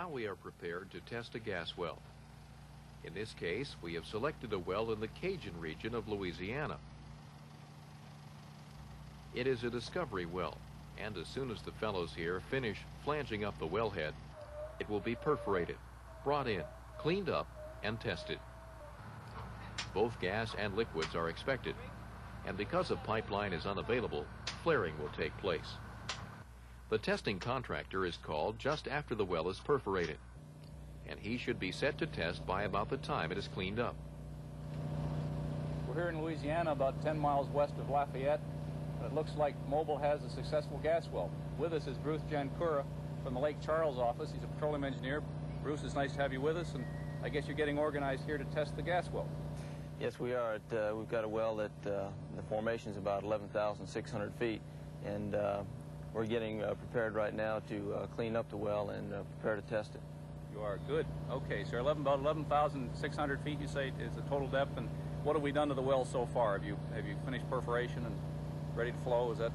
Now we are prepared to test a gas well. In this case, we have selected a well in the Cajun region of Louisiana. It is a discovery well, and as soon as the fellows here finish flanging up the wellhead, it will be perforated, brought in, cleaned up, and tested. Both gas and liquids are expected, and because a pipeline is unavailable, flaring will take place. The testing contractor is called just after the well is perforated, and he should be set to test by about the time it is cleaned up. We're here in Louisiana, about 10 miles west of Lafayette, and it looks like Mobil has a successful gas well. With us is Bruce Jankura from the Lake Charles office. He's a petroleum engineer. Bruce, it's nice to have you with us, and I guess you're getting organized here to test the gas well. Yes, we are. We've got a well that the formation is about 11,600 feet, and we're getting prepared right now to clean up the well and prepare to test it. You are good. Okay, so about 11,600 feet, you say, is the total depth, and what have we done to the well so far? Have you finished perforation and ready to flow? Is that?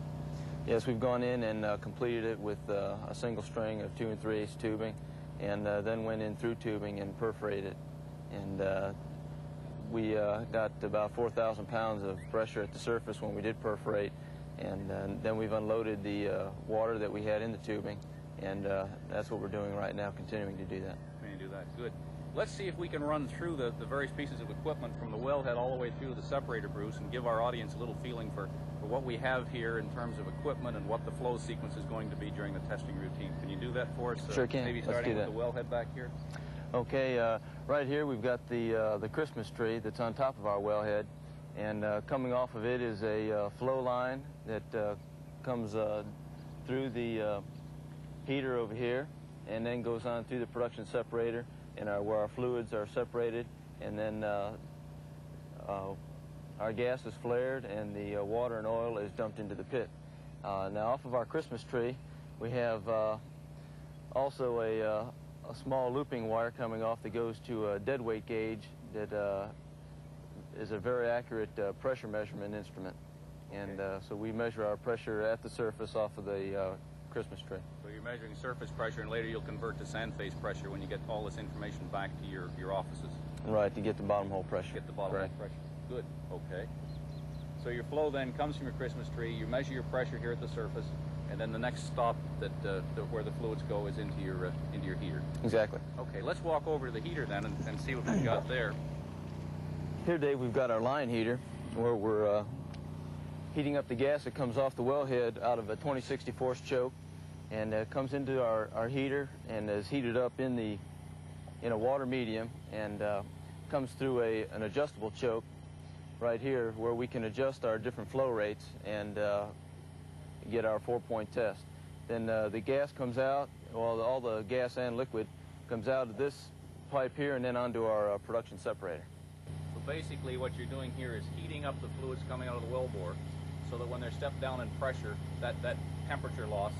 Yes, we've gone in and completed it with a single string of 2 3/8 tubing, and then went in through tubing and perforated, and we got about 4,000 pounds of pressure at the surface when we did perforate, and then we've unloaded the water that we had in the tubing, and that's what we're doing right now, continuing to do that. Continuing to do that, good. Let's see if we can run through the various pieces of equipment from the wellhead all the way through the separator, Bruce, and give our audience a little feeling for what we have here in terms of equipment and what the flow sequence is going to be during the testing routine. Can you do that for us? Sure can. Maybe starting with the wellhead back here? Okay, right here we've got the Christmas tree that's on top of our wellhead, and coming off of it is a flow line that comes through the heater over here, and then goes on through the production separator, and where our fluids are separated, and then our gas is flared, and the water and oil is dumped into the pit. Now, off of our Christmas tree, we have also a small looping wire coming off that goes to a dead weight gauge that is a very accurate pressure measurement instrument. And so we measure our pressure at the surface off of the Christmas tree. So you're measuring surface pressure, and later you'll convert to sand face pressure when you get all this information back to your offices. Right, to get the bottom hole pressure. Get the bottom hole pressure. Good, okay. So your flow then comes from your Christmas tree, you measure your pressure here at the surface, and then the next stop where the fluids go is into your heater. Exactly. Okay, let's walk over to the heater then and see what we've got there. Here, Dave, we've got our line heater where we're heating up the gas that comes off the wellhead out of a 20/64 choke, and comes into our heater and is heated up in a water medium, and comes through an adjustable choke right here where we can adjust our different flow rates and get our 4-point test. Then the gas comes out, well, all the gas and liquid comes out of this pipe here and then onto our production separator. So basically what you're doing here is heating up the fluids coming out of the wellbore so that when they're stepped down in pressure, that temperature loss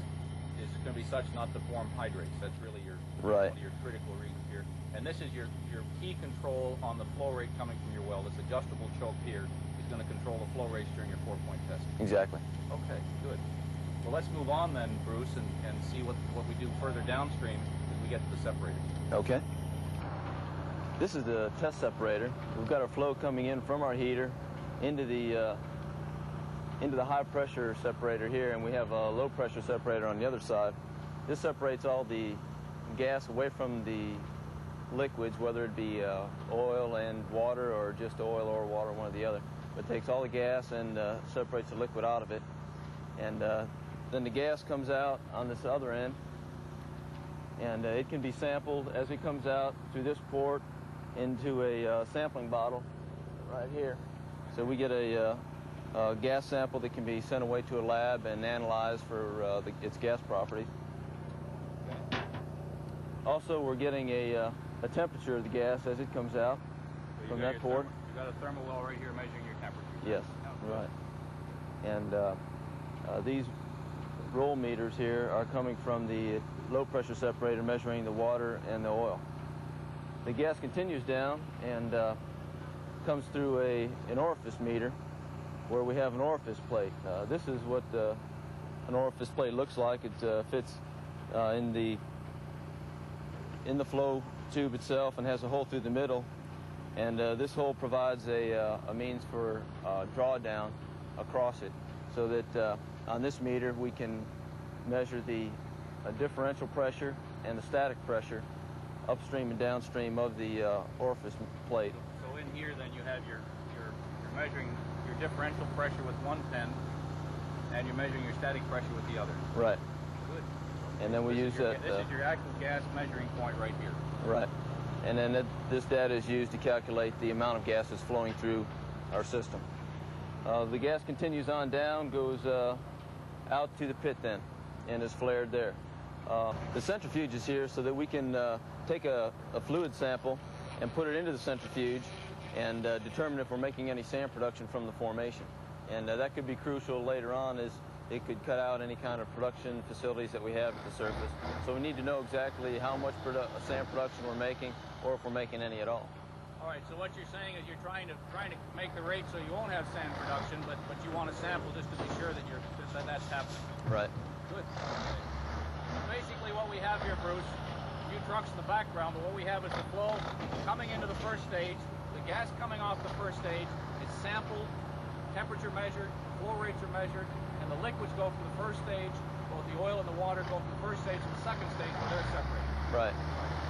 is going to be such not to form hydrates. That's really one of your critical reasons here. And this is your key control on the flow rate coming from your well. This adjustable choke here is going to control the flow rates during your 4-point test. Exactly. Okay, good. Well, let's move on then, Bruce, and see what we do further downstream as we get to the separator. Okay. This is the test separator. We've got our flow coming in from our heater into the high pressure separator here, and we have a low pressure separator on the other side. This separates all the gas away from the liquids, whether it be oil and water or just oil or water, one or the other. It takes all the gas and separates the liquid out of it. And then the gas comes out on this other end, and it can be sampled as it comes out through this port into a sampling bottle right here. So we get a gas sample that can be sent away to a lab and analyzed for its gas properties. Also, we're getting a temperature of the gas as it comes out from that port. You've got a thermal well right here measuring your temperature. Yes, right. And these roll meters here are coming from the low pressure separator measuring the water and the oil. The gas continues down and comes through an orifice meter where we have an orifice plate. This is what an orifice plate looks like. It fits in in the flow tube itself and has a hole through the middle. And this hole provides a means for drawdown across it, so that on this meter we can measure the differential pressure and the static pressure upstream and downstream of the orifice plate. So in here then you have you're measuring your differential pressure with one pen, and you're measuring your static pressure with the other. Right. Good. And then we use that. This is your actual gas measuring point right here. Right. And then this data is used to calculate the amount of gases flowing through our system. The gas continues on down, goes out to the pit then, and is flared there. The centrifuge is here so that we can take a fluid sample and put it into the centrifuge and determine if we're making any sand production from the formation. And that could be crucial later on, as it could cut out any kind of production facilities that we have at the surface. So we need to know exactly how much sand production we're making, or if we're making any at all. All right, so what you're saying is you're trying to make the rate so you won't have sand production, but you want to sample just to be sure that that's happening. Right. Good. Okay. Basically what we have here, Bruce, a few trucks in the background, but what we have is the flow coming into the first stage, the gas coming off the first stage, it's sampled, temperature measured, flow rates are measured, and the liquids go from the first stage, both the oil and the water go from the first stage to the second stage where they're separated. Right.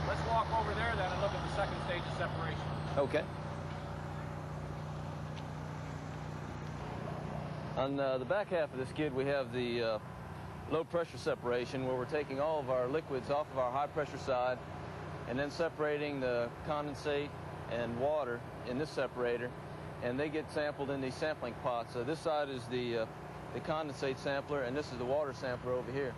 Let's walk over there then and look at the second stage of separation. Okay. On the back half of the skid, we have the low pressure separation, where we're taking all of our liquids off of our high pressure side and then separating the condensate and water in this separator, and they get sampled in these sampling pots. So this side is the condensate sampler, and this is the water sampler over here.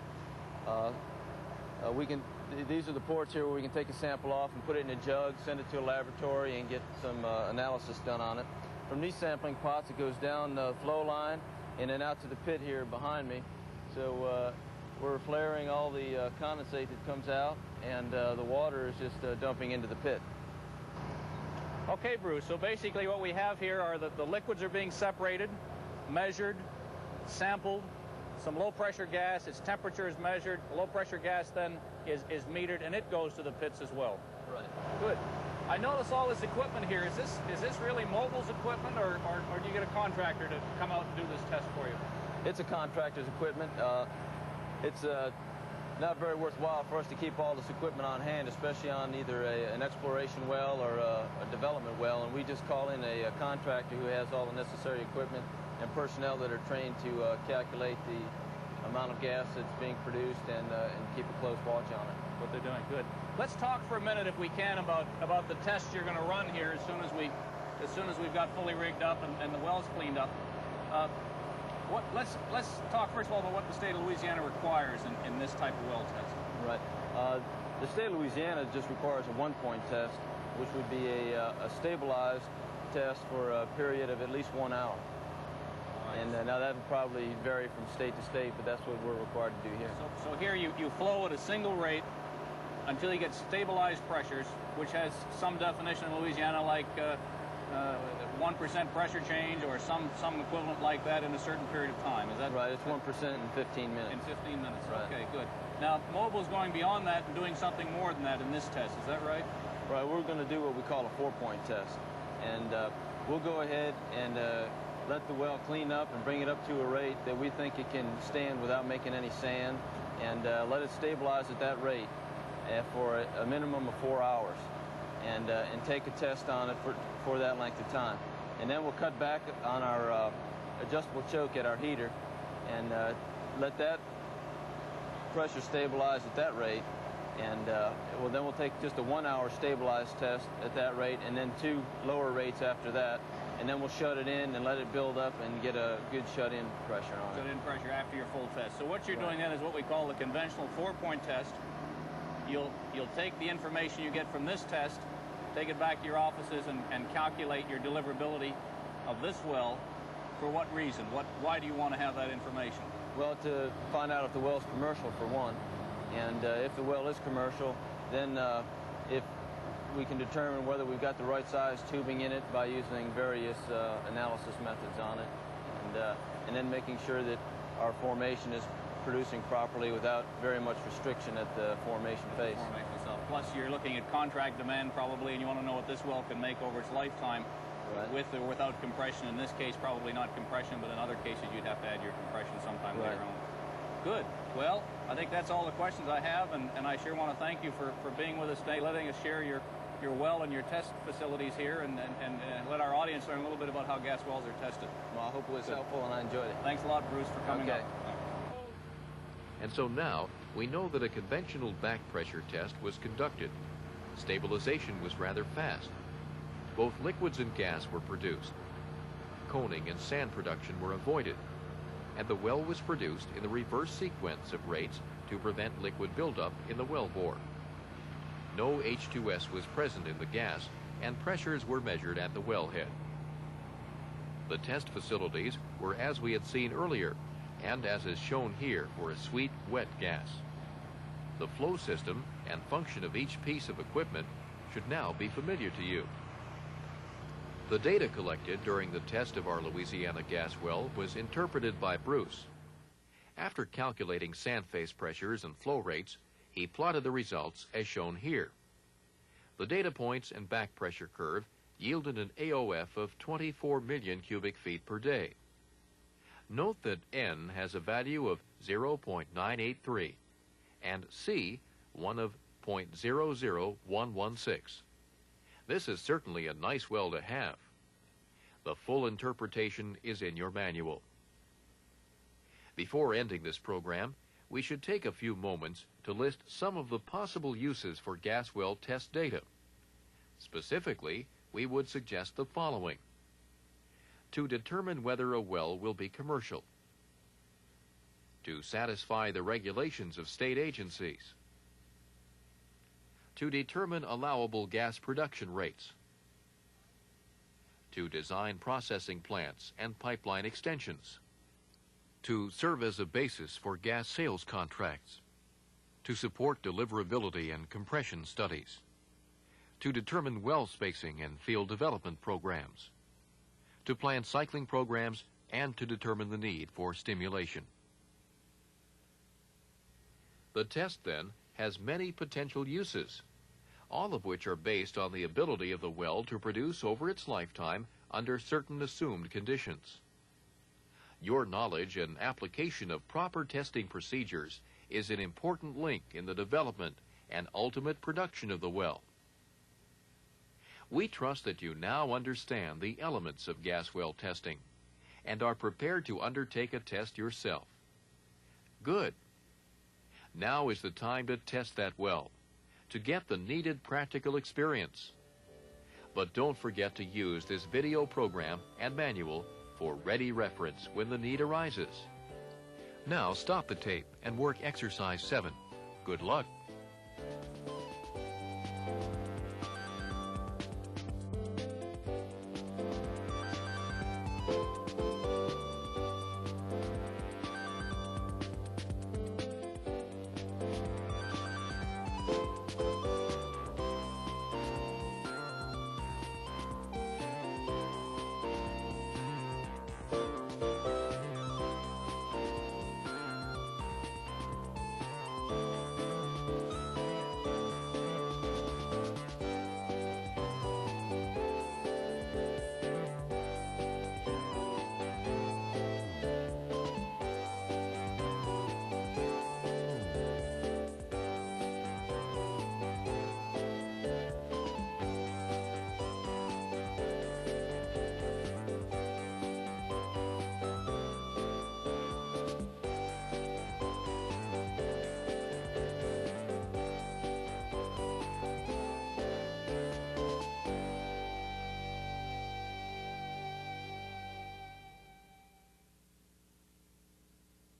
These are the ports here where we can take a sample off and put it in a jug, send it to a laboratory, and get some analysis done on it. From these sampling pots, it goes down the flow line and then out to the pit here behind me. So we're flaring all the condensate that comes out, and the water is just dumping into the pit. Okay, Bruce, so basically what we have here are the liquids are being separated, measured, sampled, some low pressure gas, its temperature is measured, the low pressure gas then is metered, and it goes to the pits as well. Right. Good. I notice all this equipment here. Is this really Mobil's equipment, or do you get a contractor to come out and do this test for you? It's a contractor's equipment. It's not very worthwhile for us to keep all this equipment on hand, especially on either an exploration well or a development well, and we just call in a contractor who has all the necessary equipment and personnel that are trained to calculate the amount of gas that's being produced and keep a close watch on it. What they're doing. Good. Let's talk for a minute, if we can, about the tests you're going to run here as soon as we've got fully rigged up and the wells cleaned up. Let's talk first of all about what the state of Louisiana requires in this type of well test. Right. The state of Louisiana just requires a one-point test, which would be a stabilized test for a period of at least 1 hour. And now that would probably vary from state to state, but that's what we're required to do here. So here you flow at a single rate until you get stabilized pressures, which has some definition in Louisiana, like 1% pressure change or some equivalent like that in a certain period of time. Is that right? It's 1% in 15 minutes. In 15 minutes. Right. Okay, good. Now Mobil's going beyond that and doing something more than that in this test. Is that right? Right. We're going to do what we call a 4-point test, and we'll go ahead and let the well clean up and bring it up to a rate that we think it can stand without making any sand, and let it stabilize at that rate for a minimum of 4 hours, and take a test on it for that length of time. And then we'll cut back on our adjustable choke at our heater and let that pressure stabilize at that rate, and then we'll take just a 1 hour stabilized test at that rate, and then 2 lower rates after that, and then we'll shut it in and let it build up and get a good shut-in pressure on it. Shut-in pressure after your full test. So what you're doing then is what we call the conventional 4-point test. You'll take the information you get from this test, take it back to your offices, and calculate your deliverability of this well. For what reason? Why do you want to have that information? Well, to find out if the well's commercial, for one. And if the well is commercial, then if we can determine whether we've got the right size tubing in it by using various analysis methods on it, and then making sure that our formation is producing properly without very much restriction at the formation phase. plus you're looking at contract demand probably, and you want to know what this well can make over its lifetime, Right. with or without compression. In this case, probably not compression, but in other cases, you'd have to add your compression sometime Right. later on. Good. Well, I think that's all the questions I have, and I sure want to thank you for being with us today, letting us share your well and your test facilities here, and let our audience learn a little bit about how gas wells are tested. Well, I hope it was helpful and I enjoyed it. Thanks a lot, Bruce, for coming Okay. up. And so now we know that a conventional back pressure test was conducted. Stabilization was rather fast. Both liquids and gas were produced. Coning and sand production were avoided. And the well was produced in the reverse sequence of rates to prevent liquid buildup in the well bore. No H2S was present in the gas, and pressures were measured at the wellhead. The test facilities were as we had seen earlier, and as is shown here for a sweet, wet gas. The flow system and function of each piece of equipment should now be familiar to you. The data collected during the test of our Louisiana gas well was interpreted by Bruce. After calculating sand face pressures and flow rates, he plotted the results as shown here. The data points and back pressure curve yielded an AOF of 24 million cubic feet per day. Note that N has a value of 0.983 and C one of 0.00116. This is certainly a nice well to have. The full interpretation is in your manual. Before ending this program, we should take a few moments to list some of the possible uses for gas well test data. Specifically, we would suggest the following: to determine whether a well will be commercial, to satisfy the regulations of state agencies, to determine allowable gas production rates, to design processing plants and pipeline extensions, to serve as a basis for gas sales contracts, to support deliverability and compression studies, to determine well spacing and field development programs, to plan cycling programs, and to determine the need for stimulation. The test, then, has many potential uses, all of which are based on the ability of the well to produce over its lifetime under certain assumed conditions. Your knowledge and application of proper testing procedures is an important link in the development and ultimate production of the well. We trust that you now understand the elements of gas well testing and are prepared to undertake a test yourself. Good. Now is the time to test that well, to get the needed practical experience. But don't forget to use this video program and manual for ready reference when the need arises. Now stop the tape and work exercise 7. Good luck.